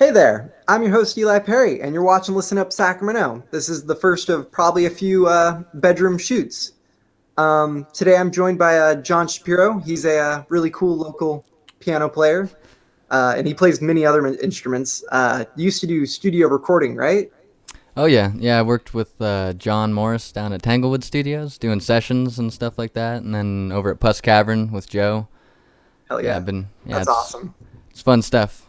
Hey there, I'm your host Eli Perry, and you're watching Listen Up Sacramento. This is the first of probably a few bedroom shoots. Today I'm joined by Jon Shapiro. He's a really cool local piano player, and he plays many other instruments. You used to do studio recording, right? Oh yeah. I worked with John Morris down at Tanglewood Studios, doing sessions and stuff like that, and then over at Puss Cavern with Joe. Hell Yeah, yeah, I've been. Yeah, that's awesome. it's fun stuff.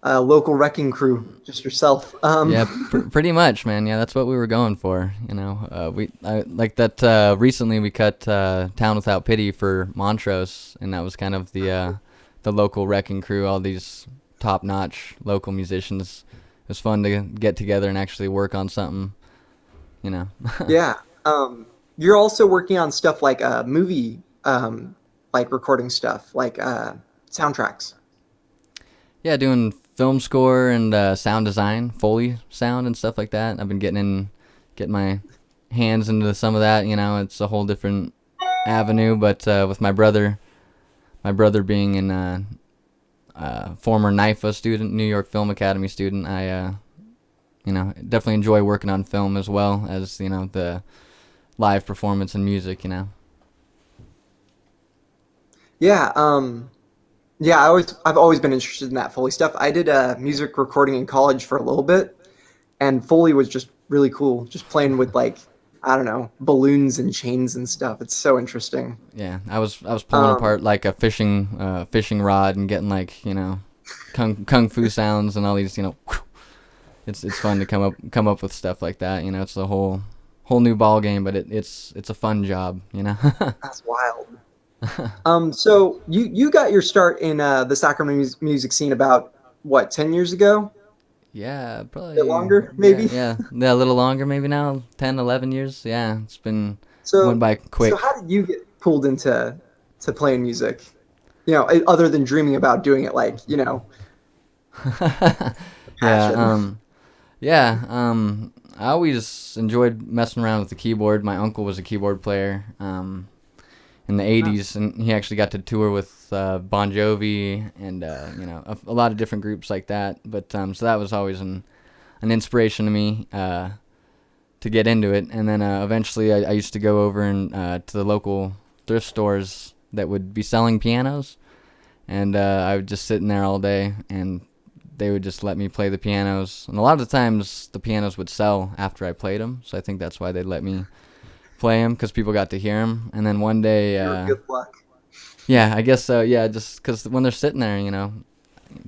Local wrecking crew, just yourself. Yeah, pretty much, man. Yeah, that's what we were going for. Like that. Recently, we cut "Town Without Pity" for Montrose, and that was kind of the local wrecking crew. All these top-notch local musicians. It was fun to get together and actually work on something. You know. Yeah. You're also working on stuff like movie, like recording stuff, like soundtracks. Yeah, doing film score and sound design, Foley sound and stuff like that. I've been getting my hands into some of that. It's a whole different avenue. But with my brother being an former NYFA student, New York Film Academy student, I definitely enjoy working on film as well as the live performance and music. Yeah, yeah. I've always been interested in that Foley stuff. I did music recording in college for a little bit, and Foley was just really cool. Just playing with like I don't know balloons and chains and stuff. It's so interesting. Yeah, I was pulling Um, apart like a fishing rod and getting like kung fu sounds and all these. It's fun to come up with stuff like that. It's a whole new ball game, but it's a fun job. that's wild. So you got your start in the Sacramento music scene about what 10 years ago? Yeah, A bit probably. longer, Yeah, maybe. yeah, yeah, a little longer maybe now, 10, 11 years. Yeah, went So by so quick. how did you get pulled into playing music? Other than dreaming about doing it, like a Yeah, passion. I always enjoyed messing around with the keyboard. My uncle was a keyboard player. In the Wow. 80s, and he actually got to tour with Bon Jovi and a lot of different groups like that. But so that was always an inspiration to me to get into it. And then eventually, I used to go over and to the local thrift stores that would be selling pianos, and I would just sit in there all day, and they would just let me play the pianos. And a lot of the times, the pianos would sell after I played them, so I think that's why they'd let me play them because people got to hear them. And then one day, Your good luck. yeah, I guess so. Yeah, just because when they're sitting there,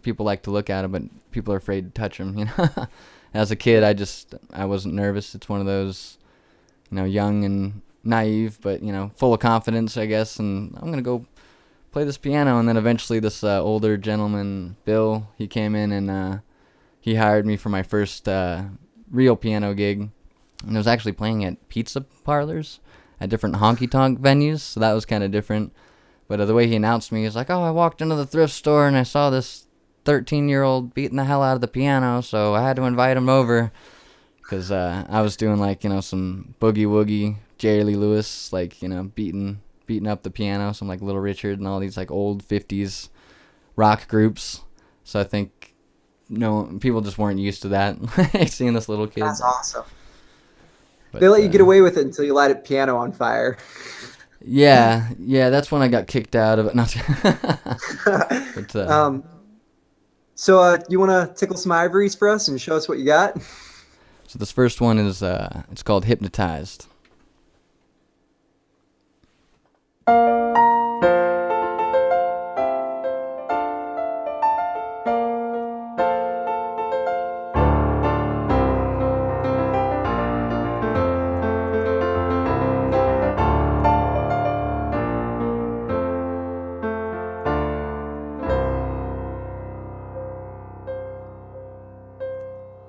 people like to look at them, but people are afraid to touch them. As a kid, I wasn't nervous. It's one of those, young and naive, but full of confidence, I guess. And I'm gonna go play this piano. And then eventually, this older gentleman, Bill, he came in and he hired me for my first real piano gig, and I was actually playing at pizza parlors at different honky tonk venues, so that was kind of different. But the way he announced me, he's like, "Oh, I walked into the thrift store and I saw this 13-year-old beating the hell out of the piano, so I had to invite him over because I was doing like some boogie woogie, Jerry Lee Lewis, like beating up the piano, some like Little Richard and all these like old '50s rock groups. So I think no people just weren't used to that, seeing this little kid. That's awesome. They But let you get away with it until you light a piano on fire. yeah, that's when I got kicked out of it. Not, but um, so you want to tickle some ivories for us and show us what you got? so this first one is it's called Hypnotized.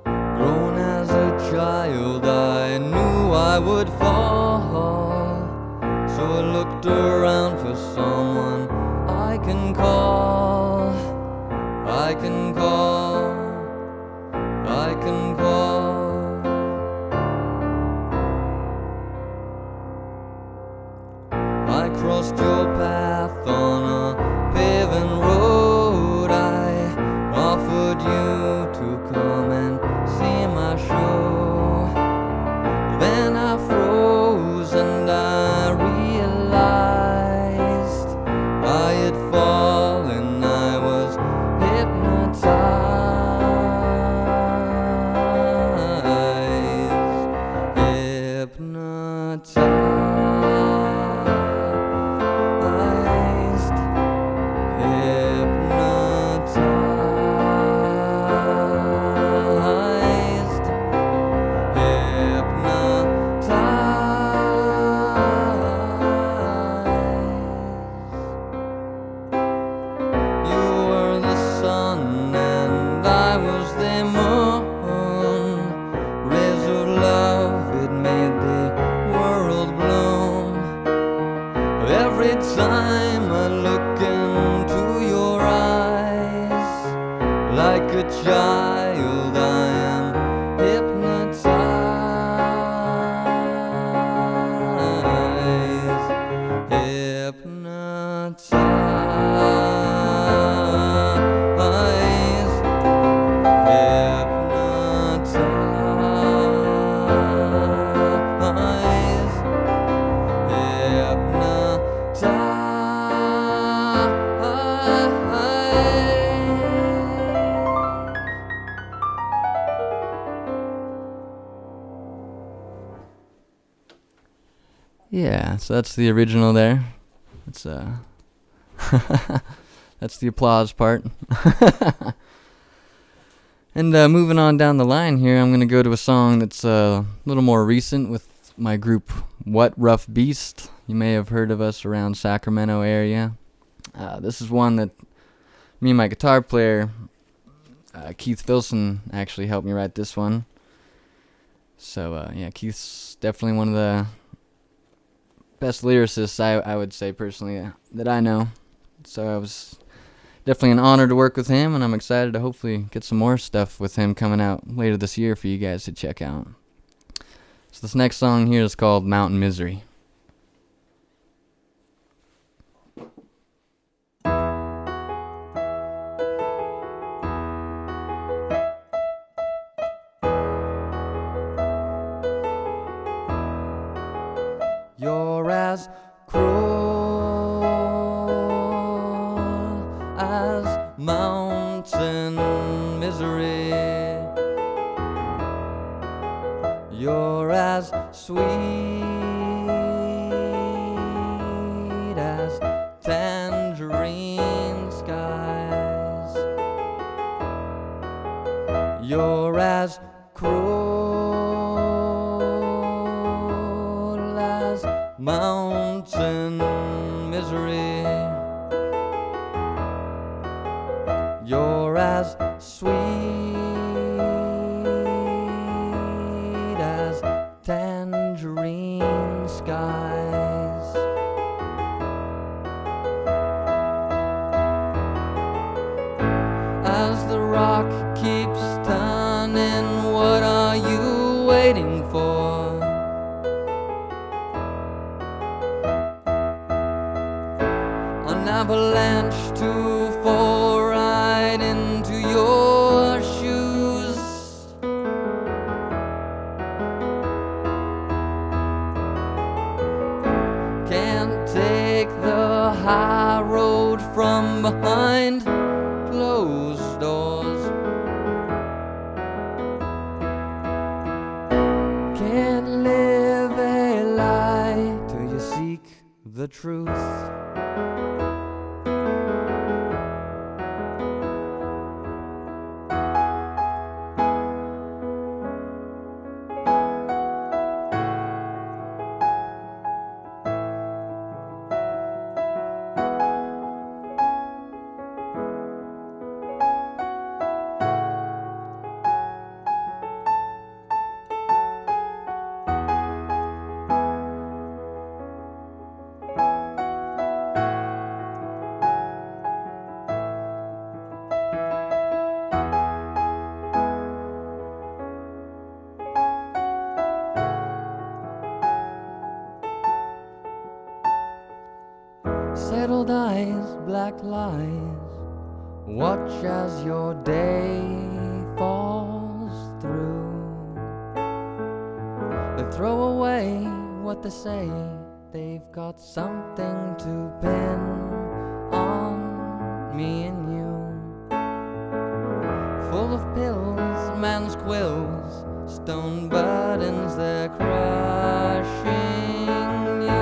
Grown as a child, I knew I would fall. So I looked around for someone I can call. I can call. I can call. I crossed your path on a paving road. I a child, I am hypnotized, Yeah, so that's the original there. It's that's the applause part. And moving on down the line here, I'm gonna go to a song that's a little more recent with my group What Rough Beast. You may have heard of us around Sacramento area. This is one that me and my guitar player Keith Filson actually helped me write this one. So yeah, Keith's definitely one of the best lyricists, I would say personally, that I know. So it was definitely an honor to work with him, and I'm excited to hopefully get some more stuff with him coming out later this year for you guys to check out. So this next song here is called Mountain Misery. You're as cruel as mountain misery. You're as sweet as tangerine skies. You're as cruel as mountain misery. You're as sweet as tangerine skies. As the rock keeps turning, what are you waiting for? An avalanche to fall right into your shoes. Can't take the high road from behind closed doors. Can't live a lie till you seek the truth. Settled eyes, black lies, watch as your day falls through. They throw away what they say, they've got something to pin on me and you. Full of pills, man's quills, stone burdens, they're crushing you.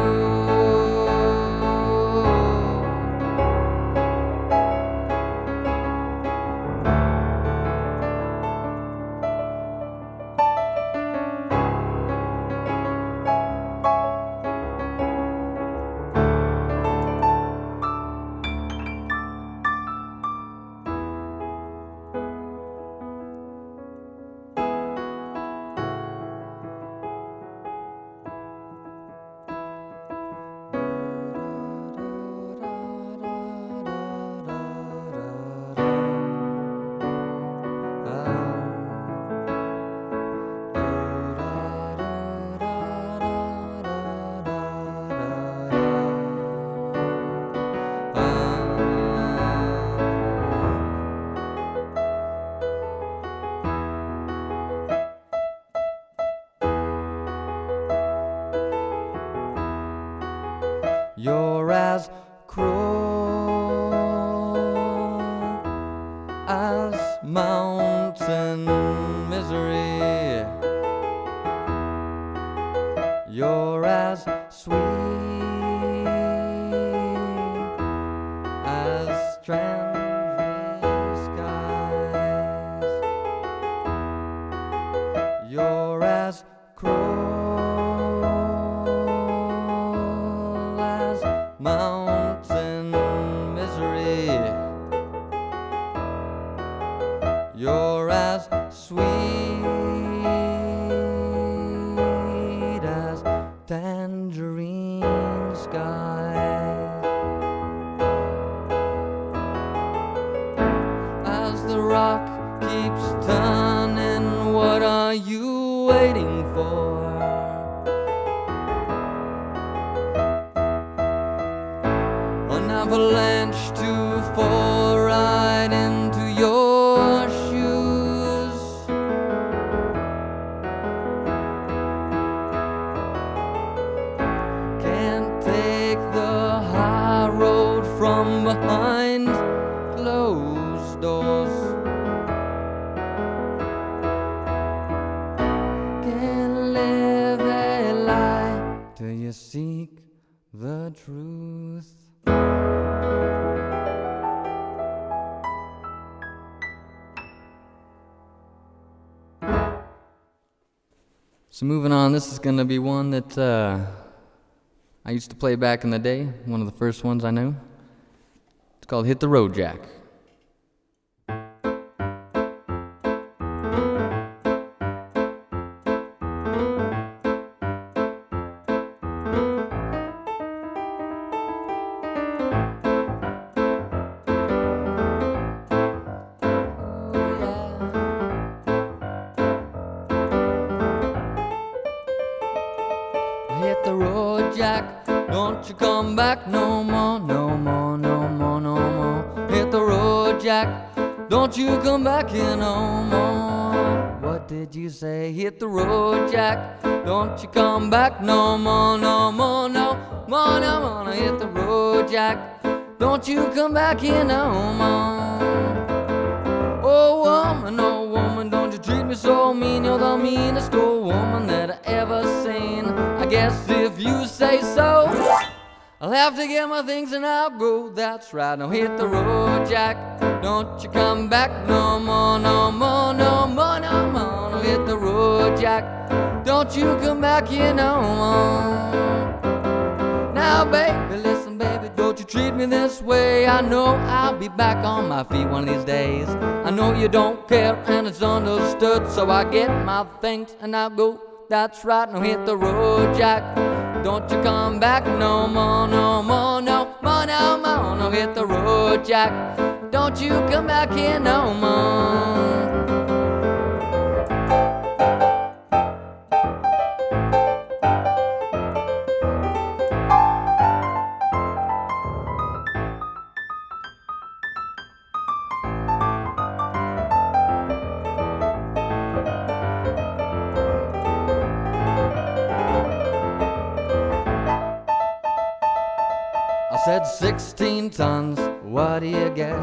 You're as cruel as mountain misery. You're as sweet as tangerine skies. You're as cruel as mountain misery. You're as sweet as tangerine skies. As the rock keeps turning, what are you waiting for? An avalanche to fall right into your shoes. Can't take the high road from behind closed doors. Can't live a lie till you seek the truth. So moving on, this is gonna be one that I used to play back in the day, one of the first ones I knew. It's called Hit the Road Jack. Hit the road, Jack, don't you come back no more, no more, no more, no more. Hit the road, Jack, don't you come back here no more. What did you say? Hit the road, Jack, don't you come back no more, no more, no more, no more. Hit the road, Jack, don't you come back here no more. Oh woman, don't you treat me so mean. You're the meanest old woman that I ever seen. I guess if you say so, I'll have to get my things and I'll go. That's right, now hit the road, Jack, don't you come back no more, no more, no more, no more. Now hit the road, Jack, don't you come back here no more. Now baby, listen baby, don't you treat me this way. I know I'll be back on my feet one of these days. I know you don't care and it's understood, so I get my things and I'll go. That's right, now hit the road, Jack, don't you come back no more, no more, no more, no more. Now hit the road, Jack, don't you come back here no more. I said 16 tons, what do you get?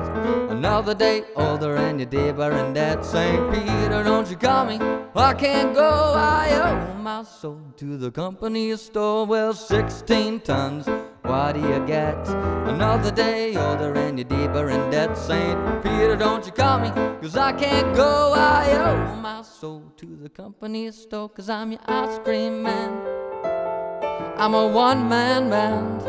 Another day older and you're deeper in debt. St. Peter, don't you call me, I can't go. I owe my soul to the company store. Well, 16 tons, what do you get? Another day older and you're deeper in debt. St. Peter, don't you call me, 'cause I can't go. I owe my soul to the company store, 'cause I'm your ice cream man. I'm a one-man band.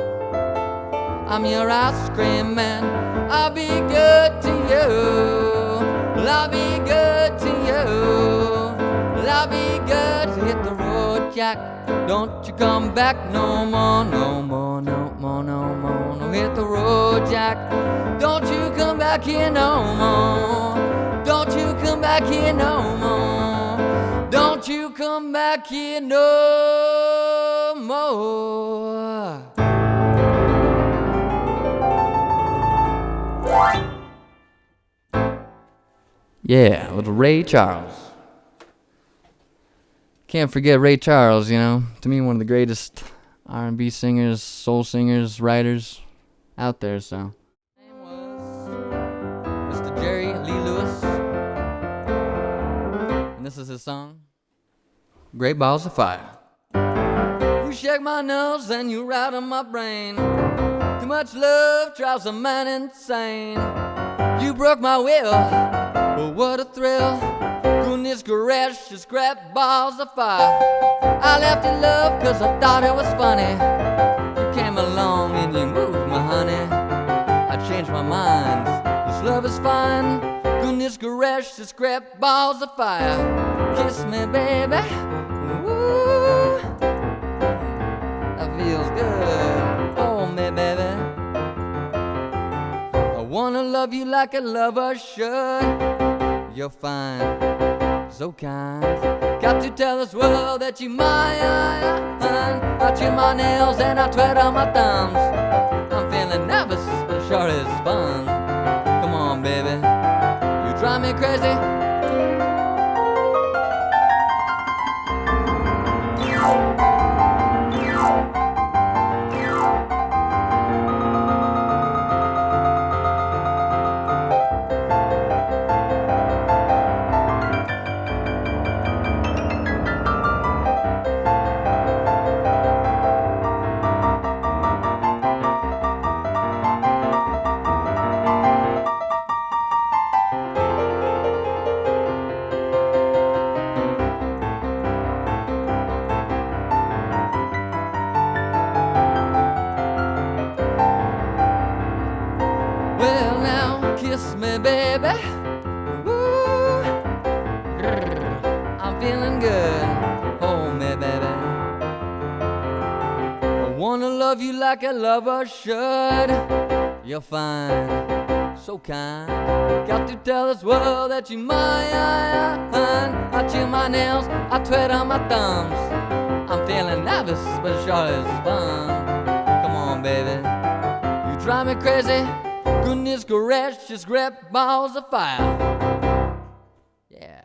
I'm your ice cream man. I'll be good to you. I'll be good to you. I'll be good. Hit the road, Jack, don't you come back no more, no more, no more, no more. No, hit the road, Jack, don't you come back here no more. Don't you come back here no more. Don't you come back here no more. Yeah, little Ray Charles. Can't forget Ray Charles, you know. To me, one of the greatest R&B singers, soul singers, writers out there. So his name was Mr. Jerry Lee Lewis, and this is his song, Great Balls of Fire. You shake my nose and you rattle my brain. Too much love drives a man insane. You broke my will, well what a thrill. Goodness gracious, just great balls of fire. I left your love cause I thought it was funny. You came along and you moved my honey. I changed my mind, this love is fine. Goodness gracious, just great balls of fire. Kiss me baby, woo, that feels good. Hold me baby, I wanna love you like a lover should. You're fine, so kind. Got to tell this world that you're mine. I chew my nails and I tread on my thumbs. I'm feeling nervous, but it sure is fun. Come on, baby, you drive me crazy. Well now, kiss me baby, woo, I'm feeling good. Hold me baby, I wanna love you like a lover should. You're fine, so kind. Got to tell this world that you're mine. I chew my nails, I tread on my thumbs. I'm feeling nervous, but it sure is fun. Come on baby, you drive me crazy. Goodness gracious, great balls of fire. Yeah.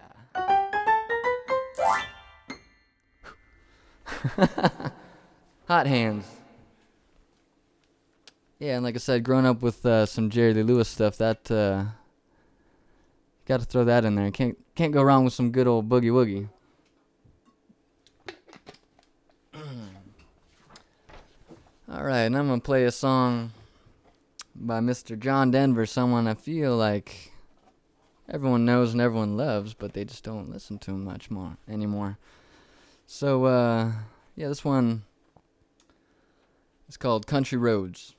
Hot hands. Yeah, and like I said, growing up with some Jerry Lee Lewis stuff, that got to throw that in there. Can't go wrong with some good old boogie woogie. All right, and I'm gonna play a song by Mr. John Denver, someone I feel like everyone knows and everyone loves, but they just don't listen to him much more anymore. So, yeah, this one is called Country Roads.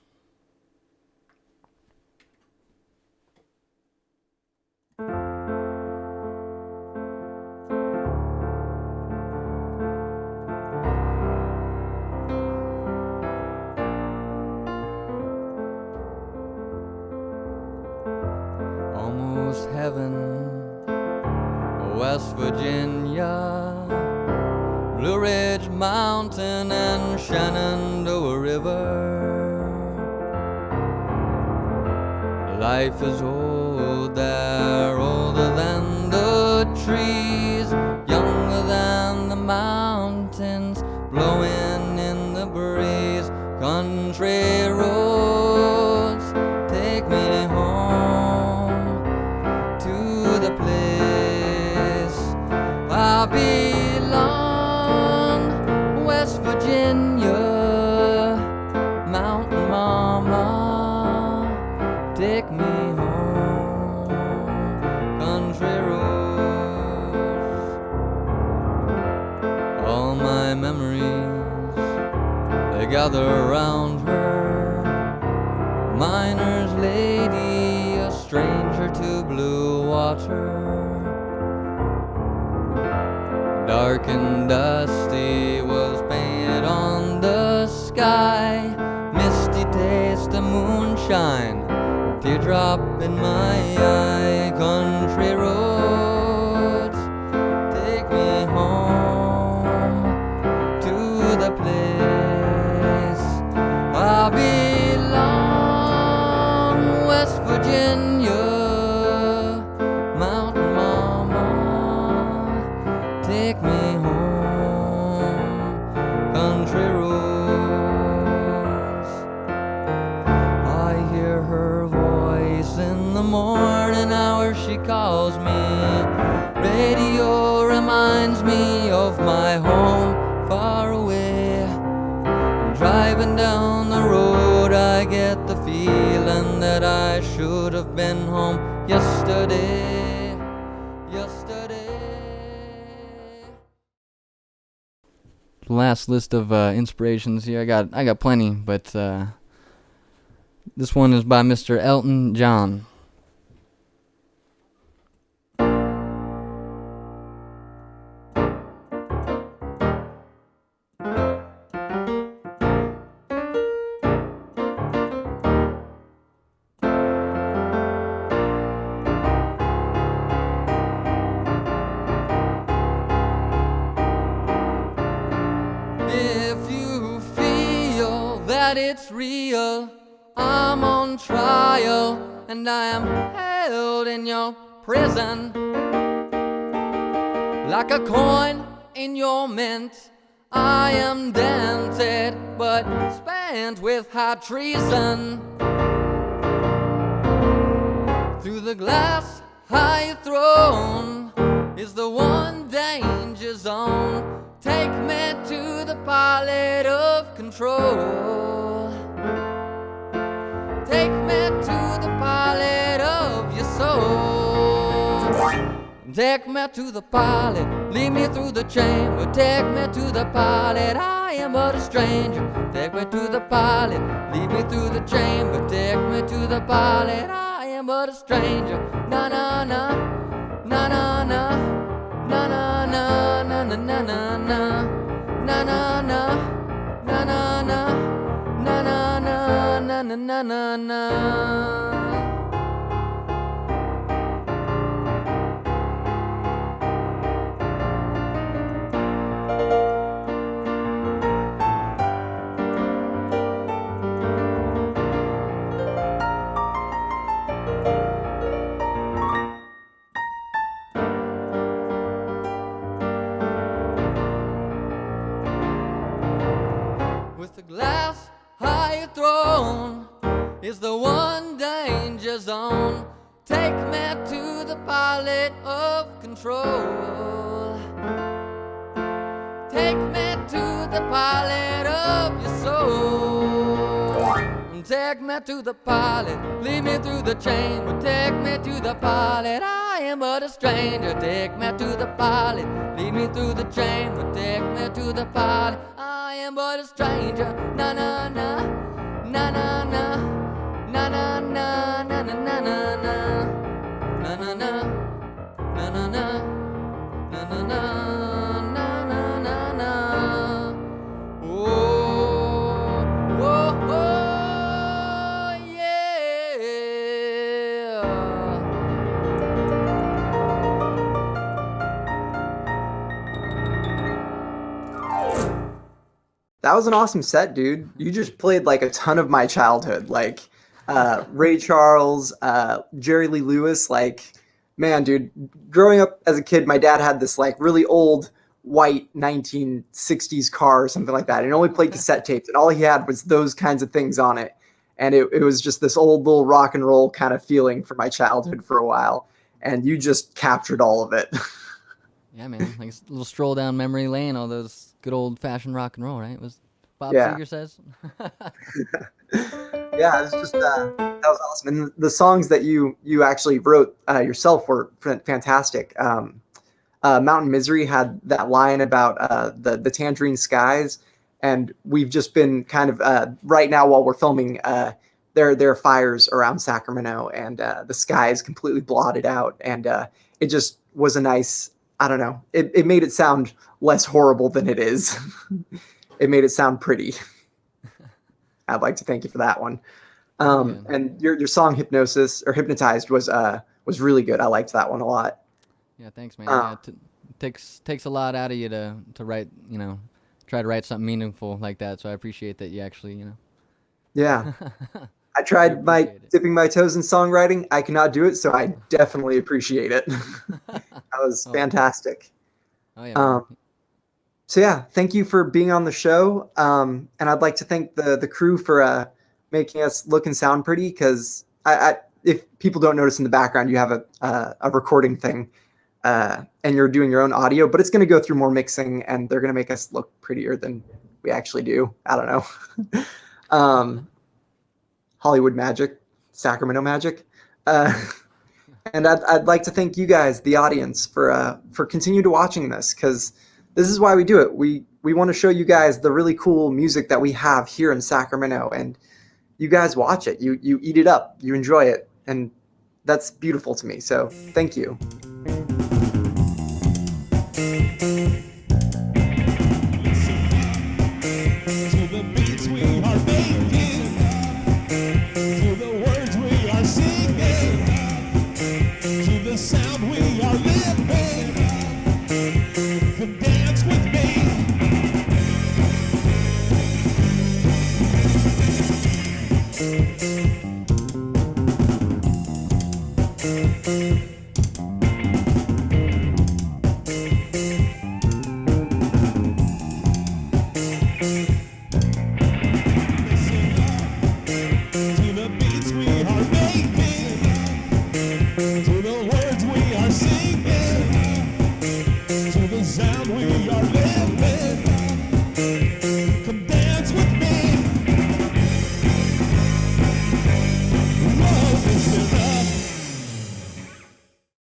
Almost heaven, West Virginia, Blue Ridge Mountain and Shenandoah River. Life is old there, older than the trees, younger than the mountains, blowing in the breeze. Country roads, take me home to the place I belong, West Virginia, Mountain Mama, take me home, country roads. All my memories, they gather around her, miner's lady, a stranger to blue water. Dark and dusty was painted on the sky, misty taste of moonshine, teardrop in my eye. Country roads, take me home to the place I belong, West Virginia, Mountain Mama, take me home, country roads. calls me. Radio reminds me of my home far away. Driving down the road, I get the feeling that I should have been home yesterday. Last list of inspirations here. I got plenty, but this one is by Mr. Elton John. That it's real, I'm on trial, and I am held in your prison. Like a coin in your mint, I am dented, but spent with high treason. Through the glass high thrown is the one danger zone. Take me to the pilot of control. Take me to the pilot of your soul. Take me to the pilot, lead me through the chamber. Take me to the pilot, I am but a stranger. Take me to the pilot, lead me through the chamber. Take me to the pilot, I am but a stranger. Na na na, na na na, na na na, na na na na, na na na, na na na, na na na, na na na na. With the glass high thrown is the one danger zone. Take me to the pilot of control. Take me to the pilot of your soul. Take me to the pilot, lead me through the chamber. Take me to the pilot, I am but a stranger. Take me to the pilot, lead me through the chamber. Take me to the pilot, I am but a stranger. Na na na, na na na, na na na, na na na na, na na na, na na na, na na na, na na na na. Oh, oh, oh, yeah. That was an awesome set, dude. You just played like a ton of my childhood, like Ray Charles, Jerry Lee Lewis. Like, man, dude, growing up as a kid, my dad had this like really old white 1960s car or something like that. And it only played cassette tapes, and all he had was those kinds of things on it. And it was just this old little rock and roll kind of feeling for my childhood for a while. And you just captured all of it. Yeah, man, like a little stroll down memory lane, all those good old-fashioned rock and roll, right? Was Bob Yeah. Seger says. Yeah, it's just that was awesome. And the songs that you actually wrote yourself were fantastic. Mountain Misery had that line about the tangerine skies, and we've just been kind of right now while we're filming. There are fires around Sacramento, and the sky is completely blotted out, and it just was a nice. I don't know. It made it sound less horrible than it is. It made it sound pretty. I'd like to thank you for that one. And your song "Hypnosis" or "Hypnotized" was really good. I liked that one a lot. Yeah, thanks, man. Yeah, takes a lot out of you to write, try to write something meaningful like that. So I appreciate that you actually, Yeah. I tried dipping my toes in songwriting. I cannot do it, so I definitely appreciate it. That was fantastic. Oh yeah. So yeah, thank you for being on the show. And I'd like to thank the crew for making us look and sound pretty, because if people don't notice in the background, you have a recording thing, and you're doing your own audio, but it's going to go through more mixing, and they're going to make us look prettier than we actually do. I don't know. Hollywood magic, Sacramento magic. Uh, and I'd like to thank you guys, the audience, for continue to watching this, because this is why we do it. We want to show you guys the really cool music that we have here in Sacramento, and you guys watch it. You eat it up. You enjoy it, and that's beautiful to me. So thank you.